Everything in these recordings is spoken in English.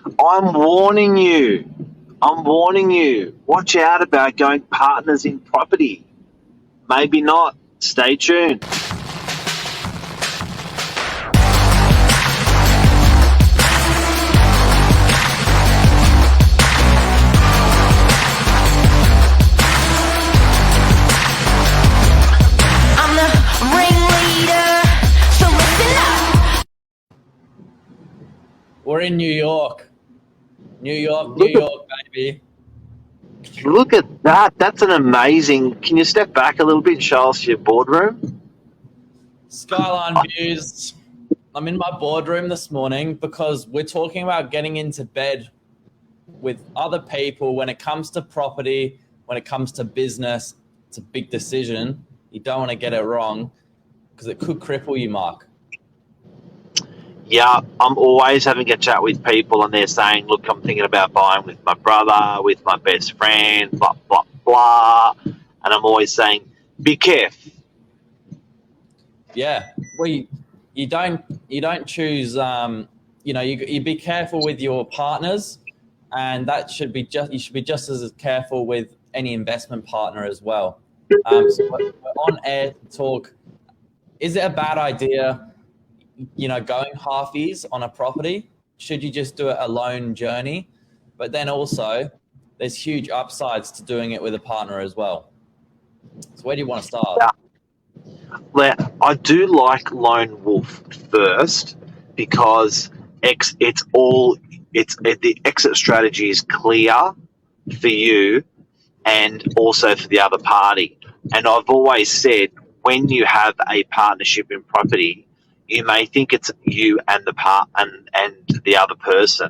I'm warning you. I'm warning you. Watch out about going partners in property. Maybe not. Stay tuned. I'm the ringleader, so listen up. We're in New York. New York, baby. Look at that. That's an amazing. Can you step back a little bit and show us your boardroom? Skyline views. I'm in my boardroom this morning because we're talking about getting into bed with other people when it comes to property, when it comes to business. It's a big decision. You don't want to get it wrong because it could cripple you, Mark. Yeah, I'm always having a chat with people and they're saying, look, I'm thinking about buying with my brother, with my best friend, blah, blah, blah. And I'm always saying, be careful. Yeah. Well, you don't choose, you be careful with your partners, and that should be you should be just as careful with any investment partner as well. So we're on air to talk. Is it a bad idea, going halfies on a property? Should you just do it a lone journey? But then also, there's huge upsides to doing it with a partner as well. So where do you want to start? Yeah. I do like Lone Wolf first because the exit strategy is clear for you and also for the other party. And I've always said when you have a partnership in property, you may think it's you and and the other person,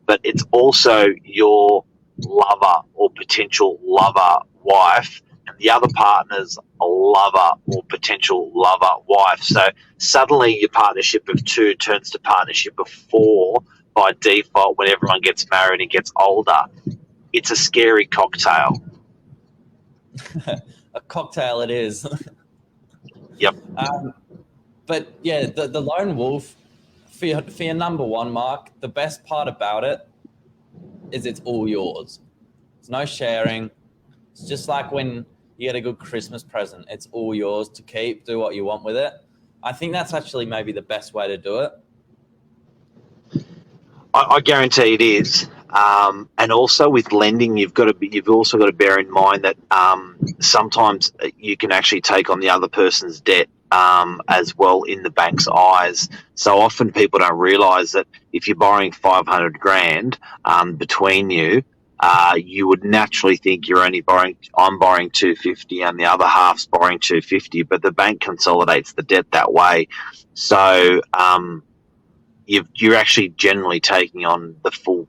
but it's also your lover or potential lover wife and the other partner's a lover or potential lover wife. So suddenly your partnership of two turns to partnership of four by default when everyone gets married and gets older. It's a scary cocktail. A cocktail it is. Yep. But yeah, the lone wolf, for your number one, Mark, the best part about it is it's all yours. There's no sharing. It's just like when you get a good Christmas present. It's all yours to keep. Do what you want with it. I think that's actually maybe the best way to do it. I guarantee it is. And also with lending, you've also got to bear in mind that sometimes you can actually take on the other person's debt as well in the bank's eyes. So often people don't realise that if you're borrowing 500 grand between you, you would naturally think I'm borrowing 250 and the other half's borrowing 250, but the bank consolidates the debt that way. So you're actually generally taking on the full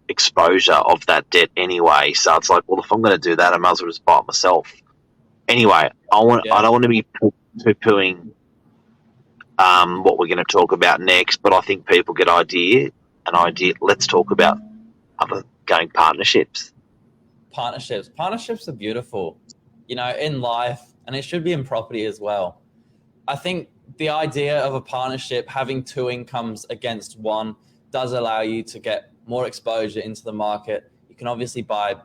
exposure of that debt anyway. So it's like, well, if I'm going to do that, I might as well just buy it myself. Anyway, I don't want to be poo-pooing what we're going to talk about next, but I think people get an idea. Let's talk about other going partnerships. Partnerships are beautiful, in life, and it should be in property as well. I think the idea of a partnership having two incomes against one does allow you to get more exposure into the market. You can obviously buy,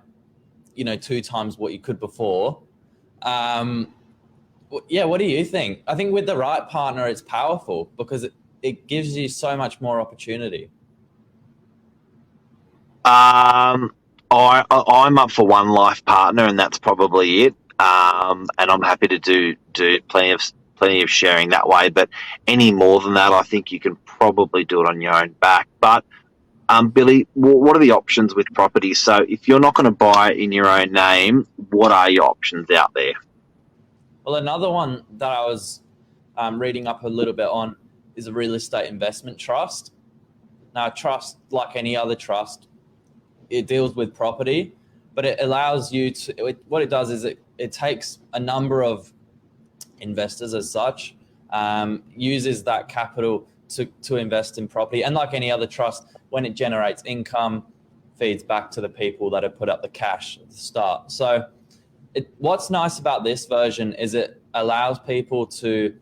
2 times what you could before. What do you think? I think with the right partner, it's powerful because it gives you so much more opportunity. I'm up for one life partner, and that's probably it. And I'm happy to do plenty of sharing that way. But any more than that, I think you can probably do it on your own back. But Billy, what are the options with property? So if you're not going to buy it in your own name, what are your options out there? Well, another one that I was reading up a little bit on is a real estate investment trust. Now, a trust, like any other trust, it deals with property, but it allows you to, what it does is it takes a number of investors as such, uses that capital to invest in property. And like any other trust, when it generates income, feeds back to the people that have put up the cash at the start. So what's nice about this version is it allows people to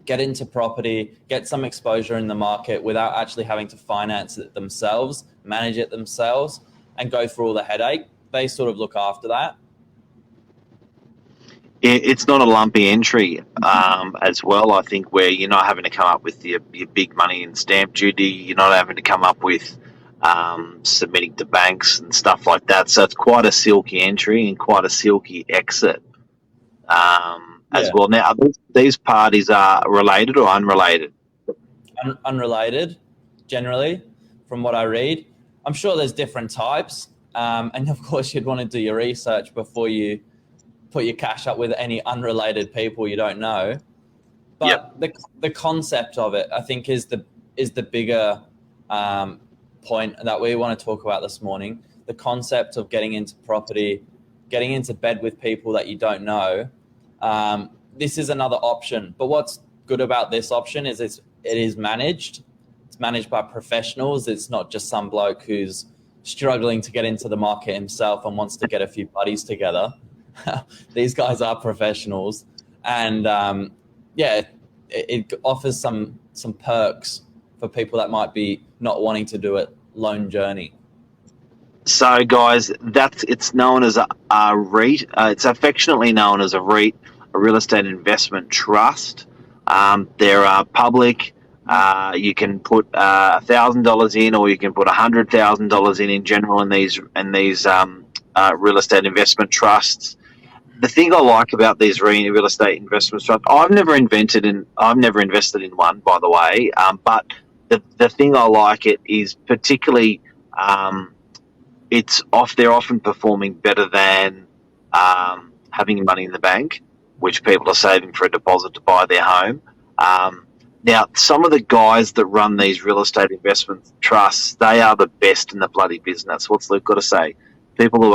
get into property, get some exposure in the market without actually having to finance it themselves, manage it themselves, and go through all the headache. They sort of look after that. It's not a lumpy entry as well, I think, where you're not having to come up with your big money in stamp duty. You're not having to come up with submitting to banks and stuff like that. So it's quite a silky entry and quite a silky exit as well. Now, these parties are related or unrelated? Unrelated, generally, from what I read. I'm sure there's different types. And of course, you'd want to do your research before you put your cash up with any unrelated people you don't know. But the concept of it, I think, is the bigger point that we want to talk about this morning. The concept of getting into property, getting into bed with people that you don't know. This is another option. But what's good about this option is it is managed. It's managed by professionals. It's not just some bloke who's struggling to get into the market himself and wants to get a few buddies together. These guys are professionals, and it offers some perks for people that might be not wanting to do it lone journey. So, guys, it's known as a REIT. It's affectionately known as a REIT, a real estate investment trust. There are public. You can put $1,000 in, or you can put $100,000 in general in these real estate investment trusts. The thing I like about these real estate investment trusts, I've never invested in one, by the way. But the thing I like it is particularly they're often performing better than having money in the bank, which people are saving for a deposit to buy their home. Now, some of the guys that run these real estate investment trusts, they are the best in the bloody business. What's Luke got to say? People who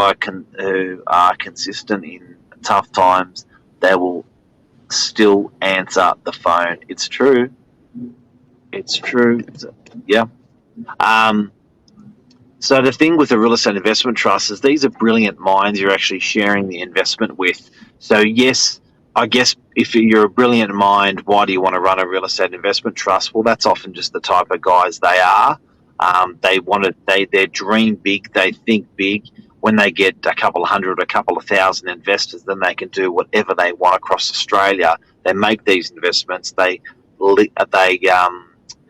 are consistent in tough times, they will still answer the phone. It's true. Yeah. So the thing with the real estate investment trust is these are brilliant minds you're actually sharing the investment with. So yes, I guess if you're a brilliant mind, why do you want to run a real estate investment trust? Well, that's often just the type of guys they are. They dream big, they think big. When they get a couple of hundred, a couple of thousand investors, then they can do whatever they want across Australia. They make these investments. They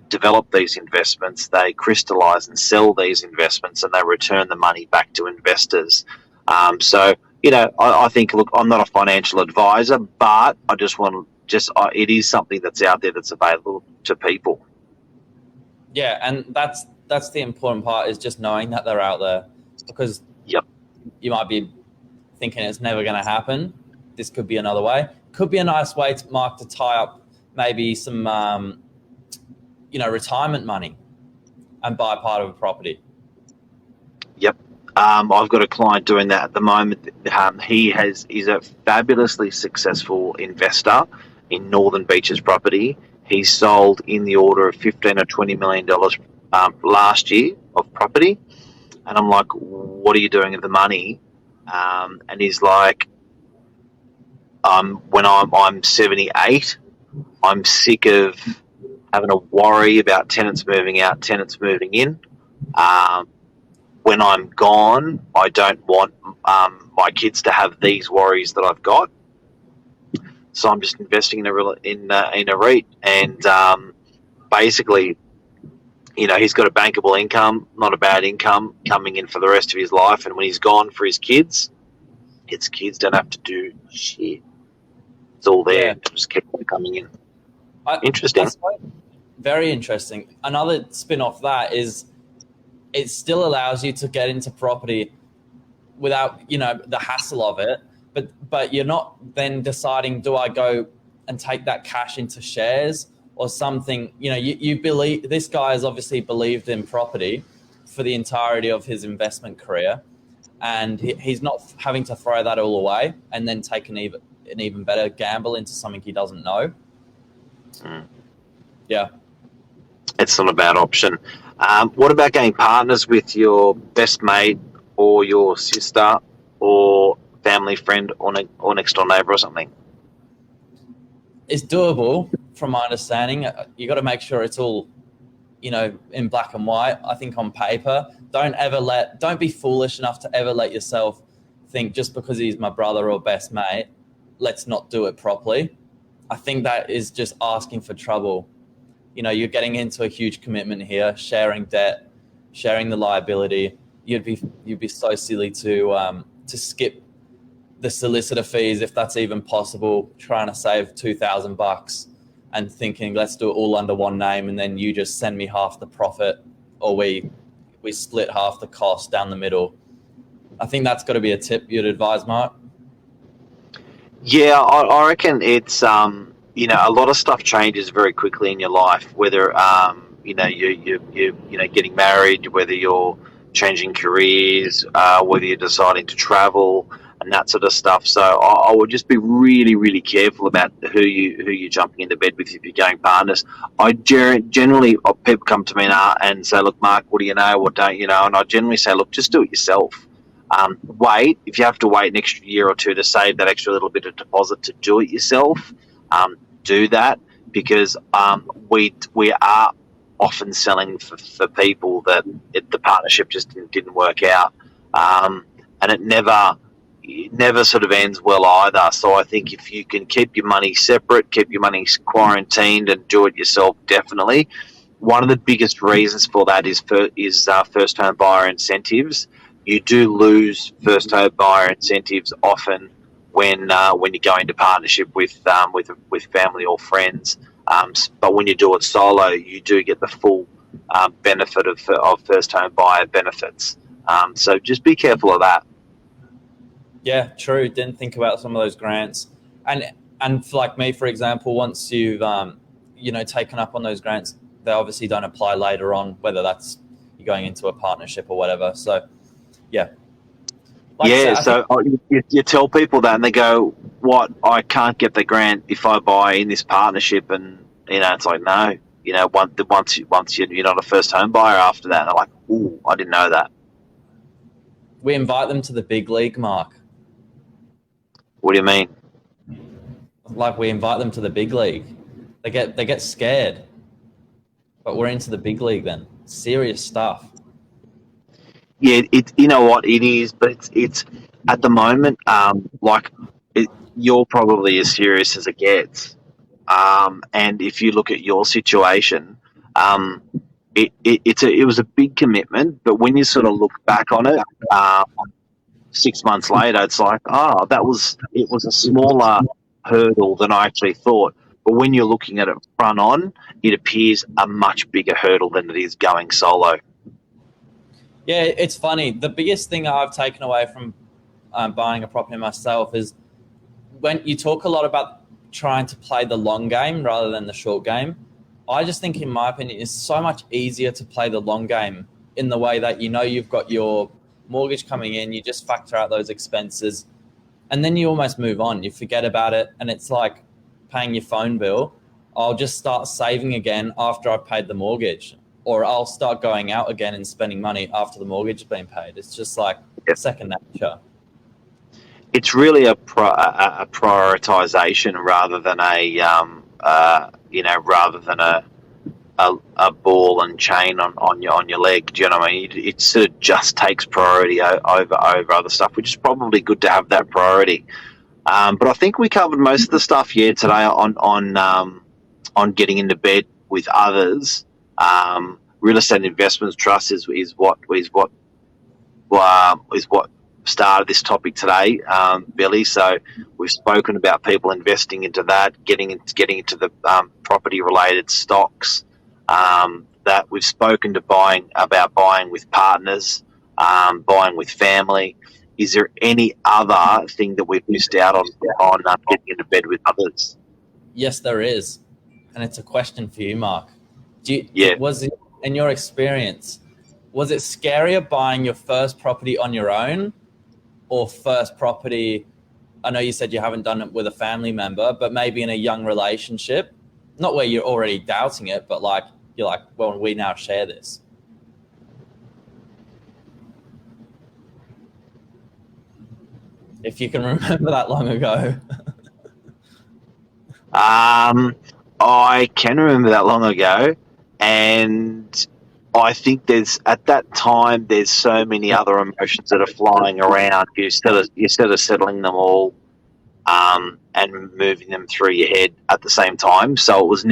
develop these investments. They crystallise and sell these investments, and they return the money back to investors. So, I think, look, I'm not a financial advisor, but I just want to it is something that's out there that's available to people. Yeah, and that's the important part, is just knowing that they're out there, because you might be thinking it's never going to happen. This could be another way. Could be a nice way to tie up maybe some retirement money and buy part of a property. Yep. I've got a client doing that at the moment. He's a fabulously successful investor in Northern Beaches property. He sold in the order of $15 or $20 million last year of property. And I'm like, what are you doing with the money? And he's like, when I'm 78, I'm sick of having to worry about tenants moving out, tenants moving in. When I'm gone, I don't want my kids to have these worries that I've got. So I'm just investing in a REIT, and basically, he's got a bankable income, not a bad income, coming in for the rest of his life. And when he's gone for his kids don't have to do shit. It's all there. Yeah. It just keep on coming in. Interesting. Very interesting. Another spin off that is it still allows you to get into property without, the hassle of it. But you're not then deciding, do I go and take that cash into shares or something? You believe, this guy has obviously believed in property for the entirety of his investment career, and he's not having to throw that all away and then take an even better gamble into something he doesn't know. Yeah. It's not a bad option. What about getting partners with your best mate or your sister or family friend or next door neighbour or something? It's doable from my understanding, you got to make sure it's all, in black and white. I think on paper, don't be foolish enough to ever let yourself think just because he's my brother or best mate, let's not do it properly. I think that is just asking for trouble. You're getting into a huge commitment here, sharing debt, sharing the liability. You'd be so silly to skip the solicitor fees if that's even possible, trying to save $2,000 and thinking let's do it all under one name, and then you just send me half the profit, or we split half the cost down the middle. I think that's got to be a tip you'd advise, Mark. Yeah, I reckon it's a lot of stuff changes very quickly in your life. Whether you're getting married, whether you're changing careers, whether you're deciding to travel, and that sort of stuff. So I would just be really, really careful about who you're jumping into bed with if you're going partners. I generally, people come to me and say, "Look, Mark, what do you know? What don't you know?" And I generally say, "Look, just do it yourself. Wait. If you have to wait an extra year or two to save that extra little bit of deposit to do it yourself, do that, because we are often selling for people that the partnership just didn't work out, and it never sort of ends well either. So I think if you can keep your money separate, keep your money quarantined, and do it yourself, definitely. One of the biggest reasons for that is first home buyer incentives. You do lose first home buyer incentives often when you go into partnership with family or friends. But when you do it solo, you do get the full benefit of first home buyer benefits. So just be careful of that. Yeah, true. Didn't think about some of those grants, and for like me, for example, once you've taken up on those grants, they obviously don't apply later on, whether that's you're going into a partnership or whatever. So, yeah. So you tell people that, and they go, "What? I can't get the grant if I buy in this partnership," and it's like, no, once you're not a first home buyer after that, and they're like, "Ooh, I didn't know that." We invite them to the big league, Mark. What do you mean? Like, we invite them to the big league. They get scared, but we're into the big league then. Serious stuff. Yeah, you know what it is, but it's at the moment, you're probably as serious as it gets. And if you look at your situation, it was a big commitment, but when you sort of look back on it, 6 months later, it's like, it was a smaller hurdle than I actually thought. But when you're looking at it front on, it appears a much bigger hurdle than it is going solo. Yeah, it's funny. The biggest thing I've taken away from buying a property myself is when you talk a lot about trying to play the long game rather than the short game. I just think, in my opinion, it's so much easier to play the long game in the way that you've got your mortgage coming in, you just factor out those expenses, and then you almost move on. You forget about it, and it's like paying your phone bill. I'll just start saving again after I've paid the mortgage, or I'll start going out again and spending money after the mortgage has been paid. It's just like second nature. It's really a prioritization rather than a ball and chain on your leg. Do you know what I mean? It sort of just takes priority over other stuff, which is probably good to have that priority. But I think we covered most of the stuff here today on getting into bed with others. Real estate investments trust is what started this topic today, Billy. So we've spoken about people investing into that, getting into the property related stocks. That we've spoken to buying with partners, buying with family. Is there any other thing that we've missed out on getting into bed with others? Yes, there is, and it's a question for you, Mark. Was it, in your experience, was it scarier buying your first property on your own, or first property? I know you said you haven't done it with a family member, but maybe in a young relationship, not where you're already doubting it, but like you're like, well, we now share this. If you can remember that long ago. I can remember that long ago, and I think at that time there's so many other emotions that are flying around. Instead of settling them all and moving them through your head at the same time. So I was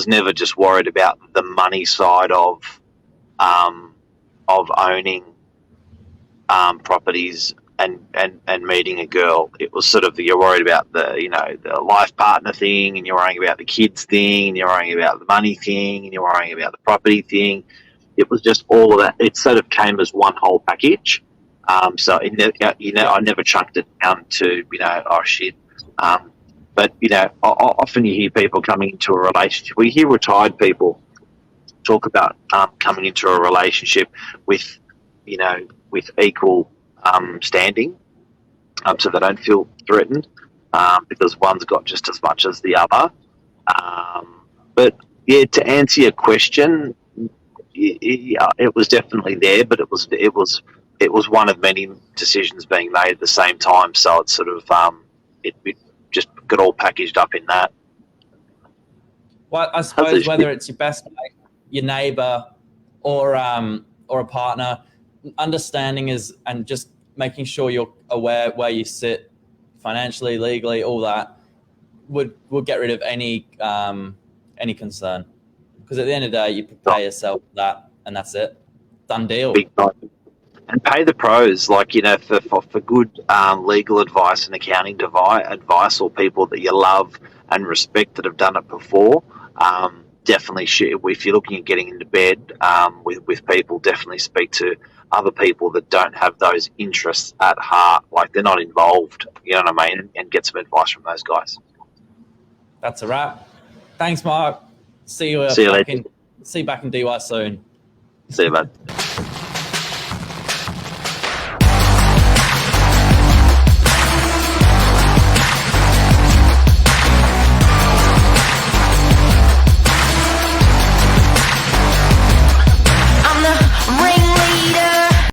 never just worried about the money side of owning properties and meeting a girl. It was sort of, you're worried about the life partner thing, and you're worrying about the kids thing, and you're worrying about the money thing, and you're worrying about the property thing. It was just all of that. It sort of came as one whole package. So I never chunked it down to oh shit. But often you hear people coming into a relationship. We hear retired people talk about coming into a relationship with equal standing, so they don't feel threatened because one's got just as much as the other. But yeah, to answer your question, yeah, it was definitely there, but it was one of many decisions being made at the same time. So it's sort of it just got all packaged up in that. Well, I suppose whether it's your best mate, your neighbour, or a partner, understanding and just making sure you're aware where you sit financially, legally, all that would get rid of any concern. Because at the end of the day, you prepare yourself for that, and that's it. Done deal. Big time. And pay the pros, for good legal advice and accounting advice, or people that you love and respect that have done it before. Definitely, if you're looking at getting into bed with people, definitely speak to other people that don't have those interests at heart, like they're not involved. You know what I mean? And get some advice from those guys. That's a wrap. Thanks, Mark. See you back in DY soon. See you, bud.